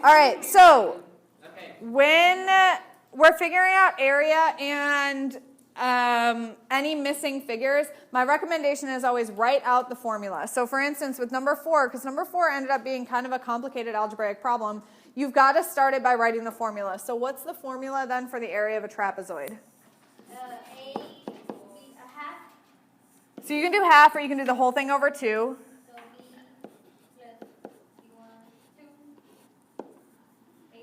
All right, so when we're figuring out area and any missing figures, my recommendation is always write out the formula. So for instance, with number 4, because number 4 ended up being kind of a complicated algebraic problem, you've got to start it by writing the formula. So what's the formula then for the area of a trapezoid? A half. So you can do half or you can do the whole thing over 2. So B plus B1, 2,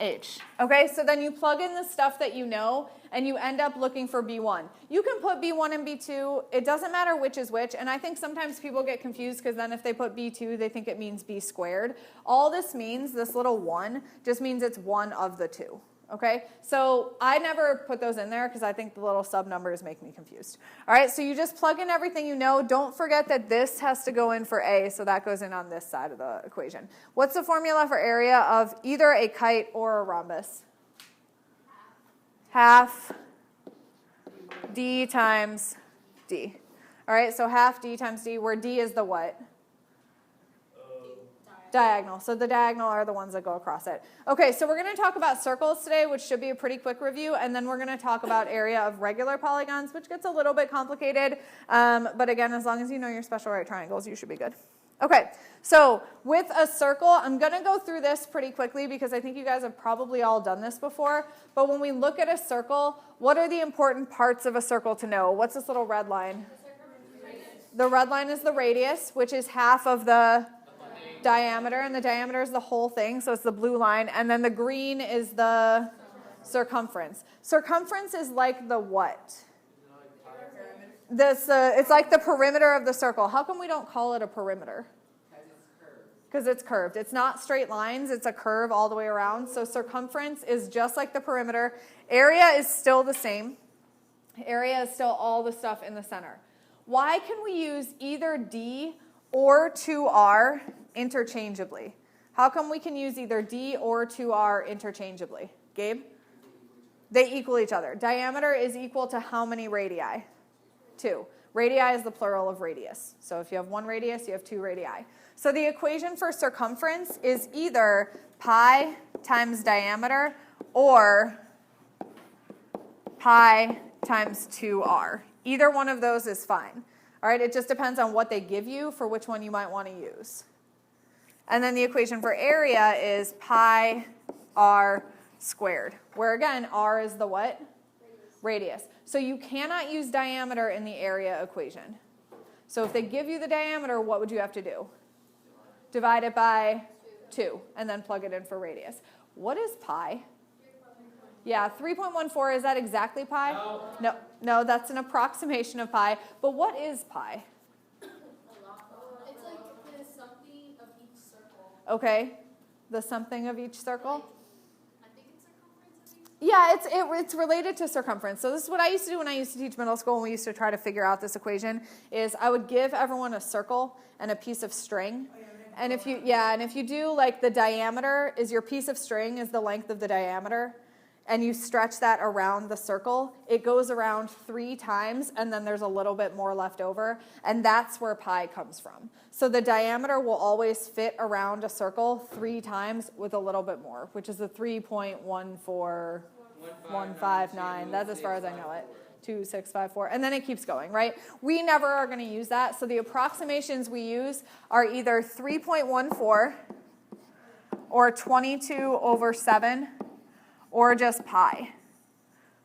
H. Okay, so then you plug in the stuff that you know, and you end up looking for B1. You can put B1 and B2. It doesn't matter which is which, and I think sometimes people get confused because then if they put B2, they think it means B squared. All this means, this little 1, just means it's one of the two. Okay, so I never put those in there because I think the little sub numbers make me confused. All right, so you just plug in everything you know. Don't forget that this has to go in for A, so that goes in on this side of the equation. What's the formula for area of either a kite or a rhombus? Half D times D. All right, so half D times D, where D is the what? Diagonal. So the diagonal are the ones that go across it. Okay, so we're going to talk about circles today, which should be a pretty quick review, and then we're going to talk about area of regular polygons, which gets a little bit complicated. But again, as long as you know your special right triangles, you should be good. Okay, so with a circle, I'm going to go through this pretty quickly because I think you guys have probably all done this before. But when we look at a circle, what are the important parts of a circle to know? What's this little red line? The red line is the radius, which is half of the diameter, and the diameter is the whole thing, so it's the blue line, and then the green is the circumference. Circumference is like the what? It's like the perimeter of the circle. How come we don't call it a perimeter? Because it's curved. It's not straight lines, it's a curve all the way around. So circumference is just like the perimeter. Area is still the same. Area is still all the stuff in the center. Why can we use either D or 2R interchangeably? How come we can use either D or 2R interchangeably? Gabe? They equal each other. Diameter is equal to how many radii? 2. Radii is the plural of radius. So if you have one radius, you have 2 radii. So the equation for circumference is either pi times diameter or pi times 2R. Either one of those is fine. All right, it just depends on what they give you for which one you might want to use. And then the equation for area is pi r squared, where again, r is the what? Radius. So you cannot use diameter in the area equation. So if they give you the diameter, what would you have to do? Divide it by 2, and then plug it in for radius. What is pi? Yeah, 3.14, is that exactly pi? No, that's an approximation of pi. But what is pi? It's like the something of each circle. Okay, the something of each circle? I think it's circumference of each circle. Yeah, it's related to circumference. So this is what I used to do when I used to teach middle school, and we used to try to figure out this equation, is I would give everyone a circle and a piece of string. And if you do like the diameter is your piece of string is the length of the diameter, and you stretch that around the circle, it goes around 3 times, and then there's a little bit more left over, and that's where pi comes from. So the diameter will always fit around a circle 3 times with a little bit more, which is the 3.14159. That's as far as I know it. 2654, and then it keeps going, right? We never are going to use that, so the approximations we use are either 3.14 or 22/7 or just pi.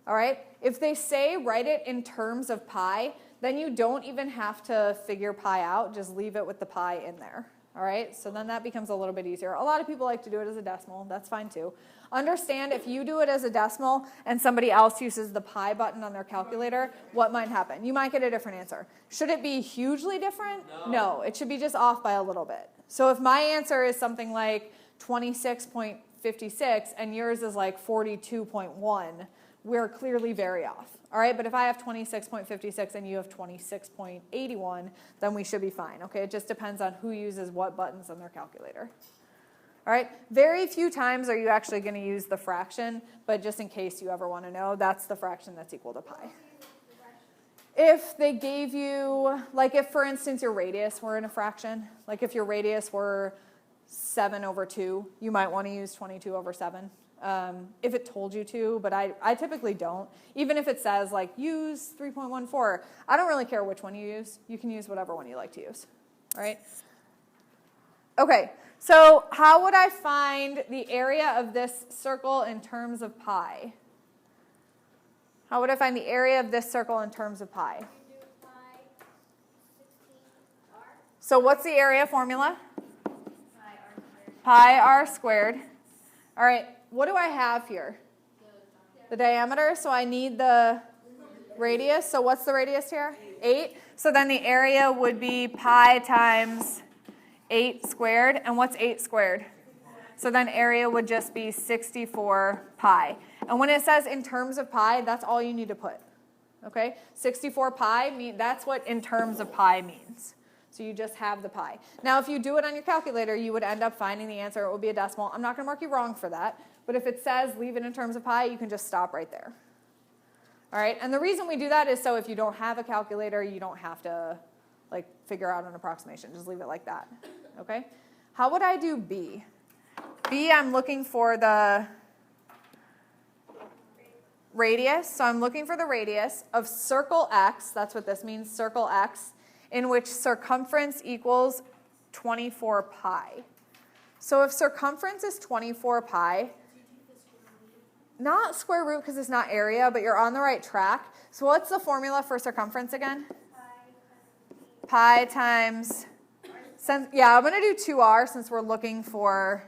All right? If they say write it in terms of pi, then you don't even have to figure pi out, just leave it with the pi in there. All right? So then that becomes a little bit easier. A lot of people like to do it as a decimal. That's fine too. Understand if you do it as a decimal and somebody else uses the pi button on their calculator, what might happen? You might get a different answer. Should it be hugely different? No, it should be just off by a little bit. So if my answer is something like 26.56 and yours is like 42.1, we're clearly very off. All right, but if I have 26.56 and you have 26.81, then we should be fine. Okay, it just depends on who uses what buttons on their calculator. All right, very few times are you actually going to use the fraction, but just in case you ever want to know, that's the fraction that's equal to pi. If they gave you, like if for instance your radius were in a fraction, like if your radius were 7 over 2. You might want to use 22 over 7 if it told you to, but I typically don't. Even if it says, like, use 3.14, I don't really care which one you use. You can use whatever one you like to use, all right? Okay, so how would I find the area of this circle in terms of pi? How would I find the area of this circle in terms of pi? You do pi 16r. So what's the area formula? Pi r squared. Pi r squared. All right, what do I have here? The diameter, so I need the radius. So what's the radius here? 8. So then the area would be pi times 8 squared. And what's 8 squared? So then area would just be 64 pi. And when it says in terms of pi, that's all you need to put. Okay? 64 pi, that's what in terms of pi means. So you just have the pi. Now, if you do it on your calculator, you would end up finding the answer. It would be a decimal. I'm not going to mark you wrong for that. But if it says leave it in terms of pi, you can just stop right there. All right? And the reason we do that is so if you don't have a calculator, you don't have to like figure out an approximation. Just leave it like that. Okay? How would I do B? B, I'm looking for the radius. So I'm looking for the radius of circle X. That's what this means, circle X, in which circumference equals 24 pi. So if circumference is 24 pi, not square root because it's not area, but you're on the right track. So what's the formula for circumference again? Pi times, I'm going to do 2r since we're looking for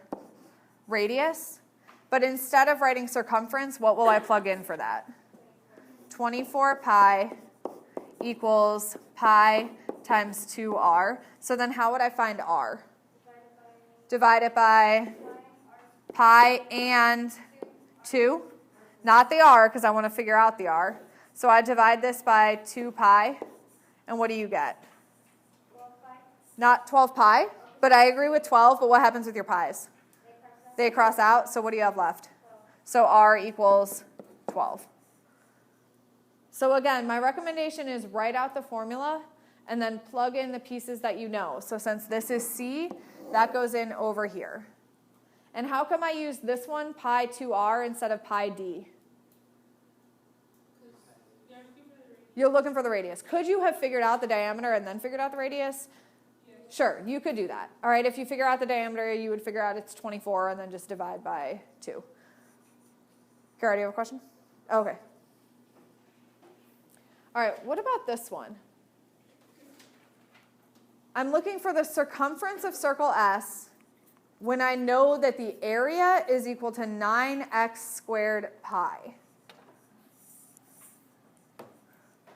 radius. But instead of writing circumference, what will I plug in for that? 24 pi equals pi times 2r. So then how would I find r? Divide it by pi and 2. Not the r, because I want to figure out the r. So I divide this by 2 pi. And what do you get? 12 pi. Not 12 pi, but I agree with 12. But what happens with your pi's? They cross out. So what do you have left? 12. So r equals 12. So again, my recommendation is write out the formula and then plug in the pieces that you know. So since this is C, that goes in over here. And how come I use this one, pi 2r, instead of pi d? You're looking for the radius. Could you have figured out the diameter and then figured out the radius? Sure, you could do that. All right, if you figure out the diameter, you would figure out it's 24 and then just divide by 2. Kara, do you have a question? Okay. All right, what about this one? I'm looking for the circumference of circle S when I know that the area is equal to 9x squared pi.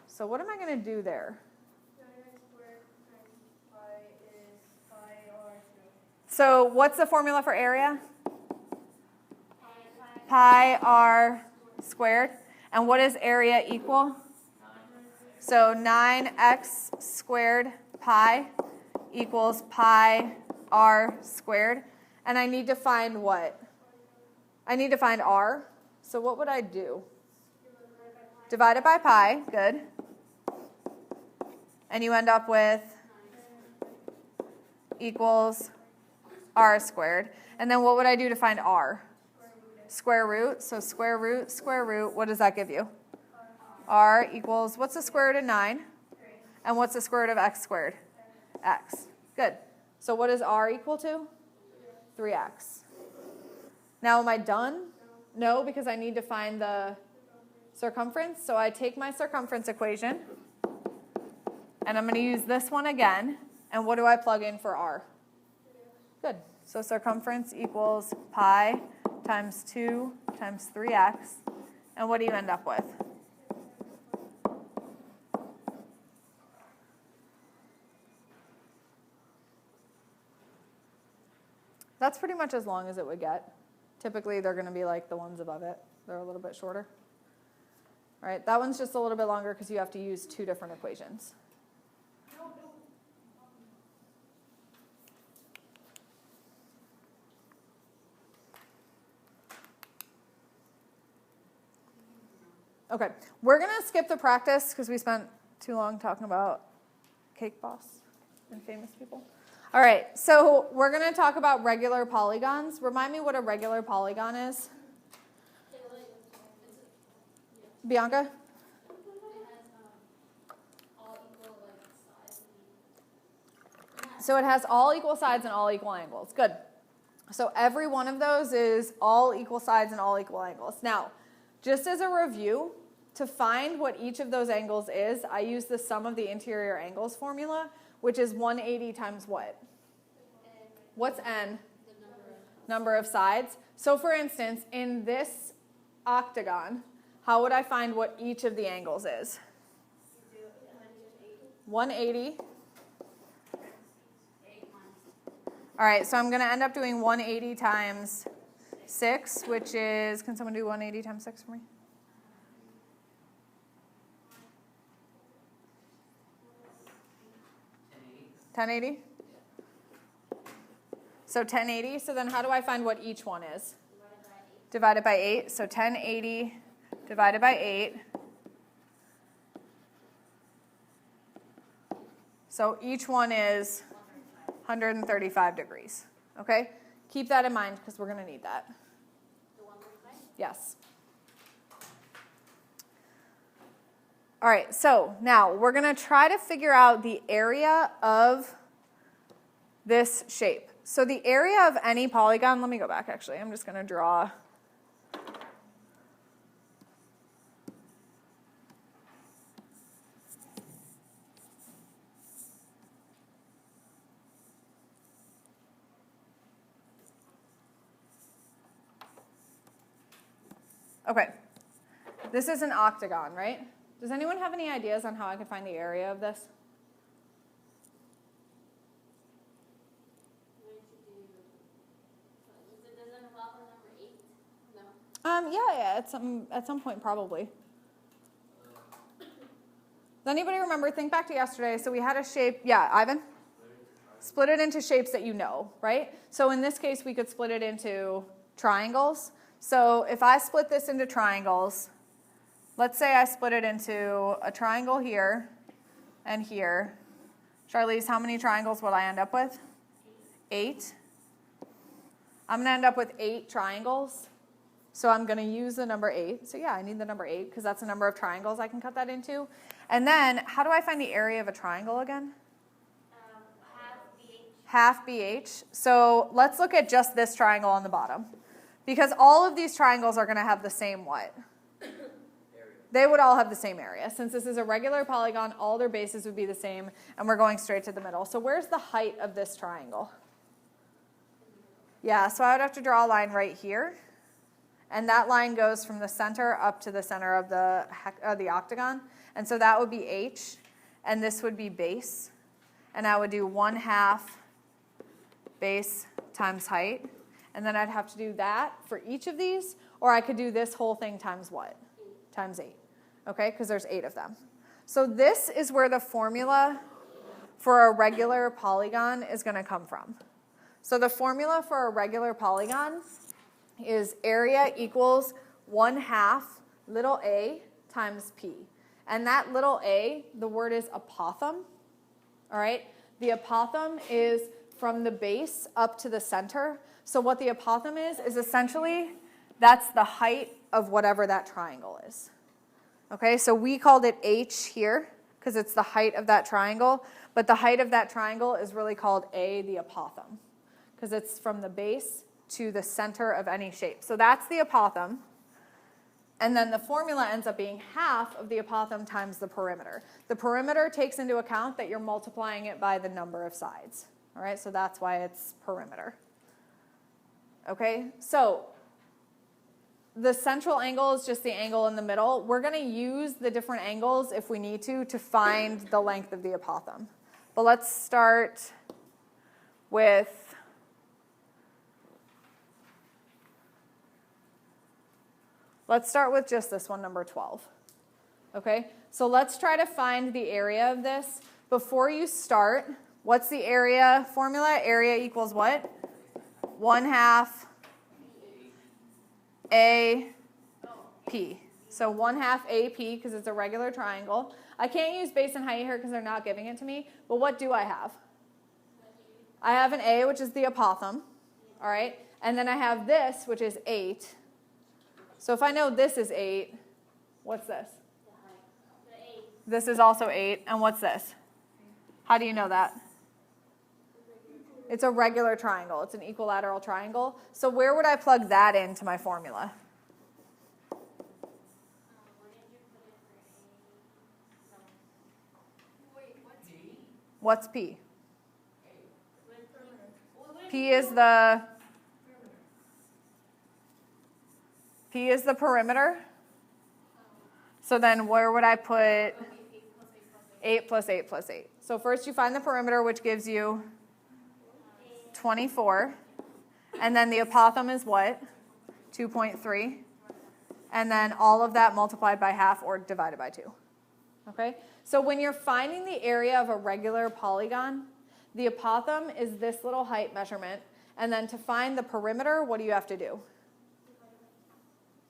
So what am I going to do there? 9x squared times pi is pi r squared. So what's the formula for area? Pi. Pi r squared. And what does area equal? So 9x squared pi equals pi r squared. And I need to find what? I need to find r. So what would I do? Divide it by pi. Good. And you end up with equals r squared. And then what would I do to find r? Square root. So square root, what does that give you? R equals, what's the square root of 9? And what's the square root of x squared? X. Good. So what does r equal to? 3x. Now am I done? No, because I need to find the circumference. So I take my circumference equation, and I'm going to use this one again. And what do I plug in for r? Good. So circumference equals pi times 2 times 3x. And what do you end up with? That's pretty much as long as it would get. Typically, they're going to be like the ones above it. They're a little bit shorter. All right, that one's just a little bit longer because you have to use 2 different equations. Okay, we're going to skip the practice because we spent too long talking about Cake Boss and famous people. All right, so we're going to talk about regular polygons. Remind me what a regular polygon is. Bianca? It has all equal like size. So it has all equal sides and all equal angles. Good. So every one of those is all equal sides and all equal angles. Now, just as a review, to find what each of those angles is, I use the sum of the interior angles formula, which is 180 times what? What's n? Number of sides. So for instance, in this octagon, how would I find what each of the angles is? 180. All right, so I'm going to end up doing 180 times 6, which is, can someone do 180 times 6 for me? $10.80? So 1080. So then how do I find what each one is? Divided by 8. So 1080 divided by 8. So each one is 135 degrees. Okay? Keep that in mind because we're going to need that. Yes. All right, so now we're going to try to figure out the area of this shape. So the area of any polygon, let me go back actually. I'm just going to draw. Okay, this is an octagon, right? Does anyone have any ideas on how I could find the area of this? Does it involve the number 8? No. Yeah, at some point probably. Does anybody remember? Think back to yesterday. So we had a shape. Yeah, Ivan? Split it into shapes that you know, right? So in this case, we could split it into triangles. So if I split this into triangles, let's say I split it into a triangle here and here. Charlize, how many triangles will I end up with? 8. I'm going to end up with 8 triangles. So I'm going to use the number 8. So yeah, I need the number 8 because that's the number of triangles I can cut that into. And then how do I find the area of a triangle again? Half BH. So let's look at just this triangle on the bottom. Because all of these triangles are going to have the same what? They would all have the same area. Since this is a regular polygon, all their bases would be the same, and we're going straight to the middle. So where's the height of this triangle? Yeah, so I would have to draw a line right here. And that line goes from the center up to the center of the octagon. And so that would be h, and this would be base. And I would do 1/2 base times height. And then I'd have to do that for each of these, or I could do this whole thing times what? Times 8, okay, because there's 8 of them. So this is where the formula for a regular polygon is going to come from. So the formula for a regular polygon is area equals 1/2 little a times p. And that little a, the word is apothem, all right? The apothem is from the base up to the center. So what the apothem is essentially, that's the height of whatever that triangle is. Okay, so we called it h here because it's the height of that triangle, but the height of that triangle is really called a, the apothem, because it's from the base to the center of any shape. So that's the apothem. And then the formula ends up being half of the apothem times the perimeter. The perimeter takes into account that you're multiplying it by the number of sides. All right, so that's why it's perimeter. Okay, so the central angle is just the angle in the middle. We're going to use the different angles if we need to find the length of the apothem. But let's start with just this one, number 12. Okay, so let's try to find the area of this. Before you start, what's the area formula? Area equals what? 1/2 AP. So 1/2 AP because it's a regular triangle. I can't use base and height here because they're not giving it to me. But what do I have? I have an A, which is the apothem, all right? And then I have this, which is 8. So if I know this is 8, what's this? The 8. This is also 8, and what's this? How do you know that? It's a regular triangle. It's an equilateral triangle. So where would I plug that into my formula? Where did you put it for A? Wait, what's P? What's P? With P is the perimeter. So then where would I put 8 plus 8 plus 8? So first you find the perimeter, which gives you 24. And then the apothem is what? 2.3. And then all of that multiplied by half or divided by 2. Okay? So when you're finding the area of a regular polygon, the apothem is this little height measurement. And then to find the perimeter, what do you have to do?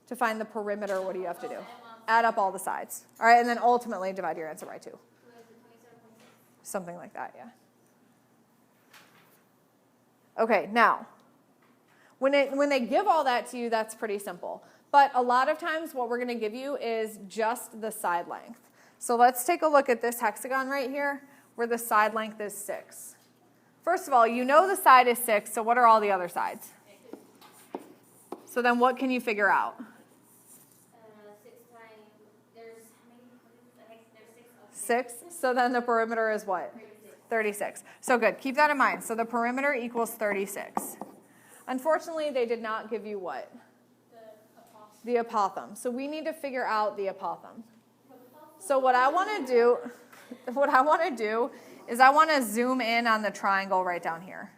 To find the perimeter, what do you have to do? Add up all the sides. All right, and then ultimately divide your answer by 2. Something like that, yeah. Okay, now, when they give all that to you, that's pretty simple. But a lot of times what we're going to give you is just the side length. So let's take a look at this hexagon right here, where the side length is 6. First of all, you know the side is 6, so what are all the other sides? So then what can you figure out? 6 times, there's how many? There's 6. 6. So then the perimeter is what? 36. So good. Keep that in mind. So the perimeter equals 36. Unfortunately, they did not give you what? The apothem. So we need to figure out the apothem. So what I want to do is I want to zoom in on the triangle right down here.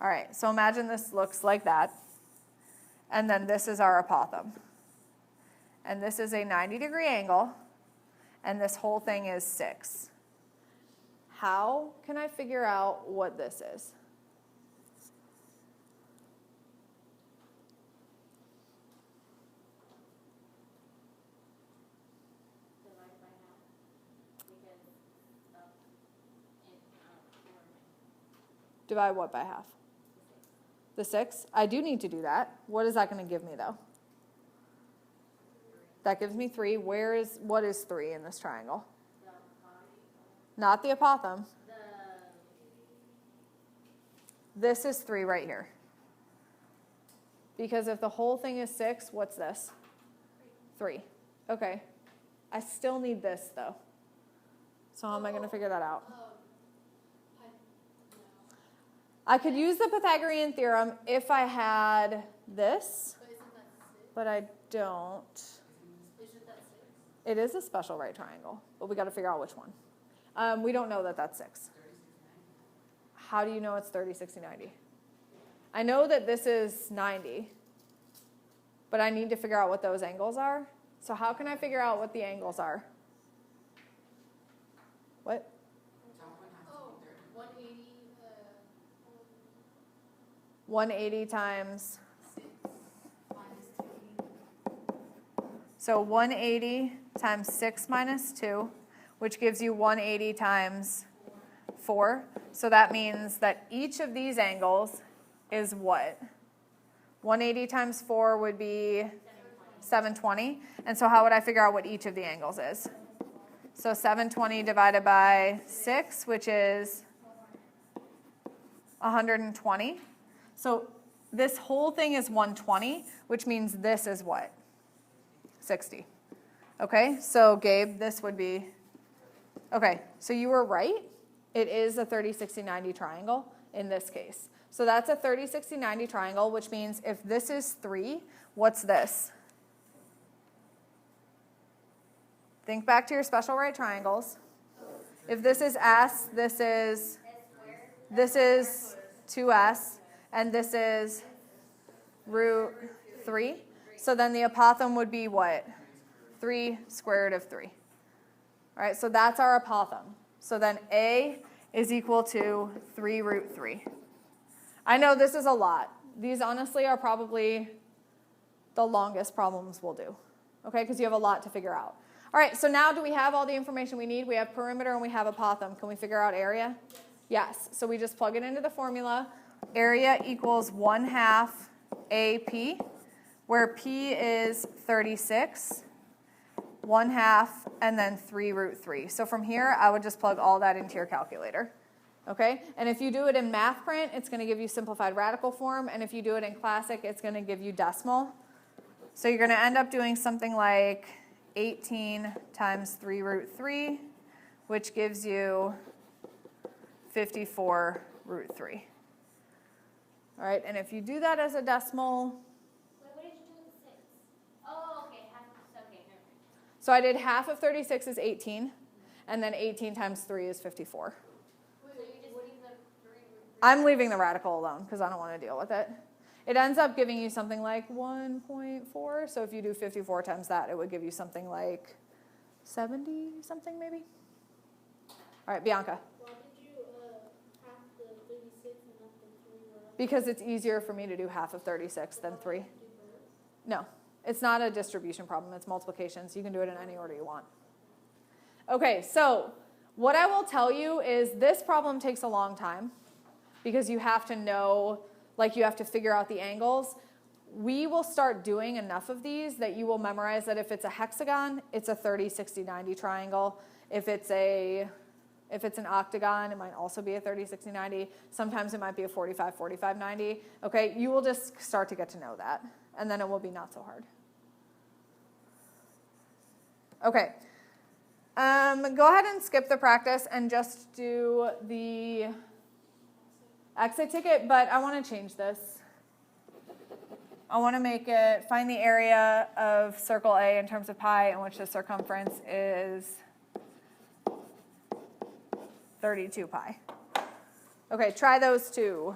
All right. So imagine this looks like that. And then this is our apothem. And this is a 90-degree angle. And this whole thing is 6. How can I figure out what this is? Divide by half. Because Divide what by half? The 6? I do need to do that. What is that going to give me, though? That gives me 3. What is 3 in this triangle? Not the apothem. This is 3 right here. Because if the whole thing is 6, what's this? 3. Okay. I still need this, though. So how am I going to figure that out? I could use the Pythagorean theorem if I had this, but I don't. It is a special right triangle, but we got to figure out which one. We don't know that that's 6. How do you know it's 30, 60, 90? I know that this is 90, but I need to figure out what those angles are. So how can I figure out what the angles are? What? 180. 180 times. 6 minus 2. So 180 times 6 minus 2, which gives you 180 times 4. So that means that each of these angles is what? 180 times 4 would be 720. And so how would I figure out what each of the angles is? So 720 divided by 6, which is 120. So this whole thing is 120, which means this is what? 60. Okay, so Gabe, this would be, okay, so you were right. It is a 30, 60, 90 triangle in this case. So that's a 30, 60, 90 triangle, which means if this is 3, what's this? Think back to your special right triangles. If this is S, this is 2S, and this is root 3. So then the apothem would be what? 3 square root of 3. All right, so that's our apothem. So then A is equal to 3 root 3. I know this is a lot. These honestly are probably the longest problems we'll do, okay, because you have a lot to figure out. All right, so now do we have all the information we need? We have perimeter and we have apothem. Can we figure out area? Yes, so we just plug it into the formula. Area equals 1/2 AP, where P is 36, 1/2, and then 3√3. So from here, I would just plug all that into your calculator. Okay, and if you do it in math print, it's going to give you simplified radical form, and if you do it in classic, it's going to give you decimal. So you're going to end up doing something like 18 times 3√3, which gives you 54√3. All right, and if you do that as a decimal, Wait, what did you do with the 6? Oh, okay, half of, okay, never mind. so I did half of 36 is 18, and then 18 times 3 is 54. So you just leave the 3 I'm leaving the radical alone because I don't want to deal with it. It ends up giving you something like 1.4. So if you do 54 times that, it would give you something like 70 something maybe. All right, Bianca. Why did you half the 36 and not the 3? Because it's easier for me to do half of 36 than 3. No, it's not a distribution problem. It's multiplications. You can do it in any order you want. Okay, so what I will tell you is this problem takes a long time because you have to know, like you have to figure out the angles. We will start doing enough of these that you will memorize that if it's a hexagon, it's a 30, 60, 90 triangle. If it's an octagon, it might also be a 30, 60, 90. Sometimes it might be a 45, 45, 90. Okay, you will just start to get to know that, and then it will be not so hard. Okay. Go ahead and skip the practice and just do the exit ticket, but I want to change this. I want to make it, find the area of circle A in terms of pi in which the circumference is 32 pi. Okay, try those two.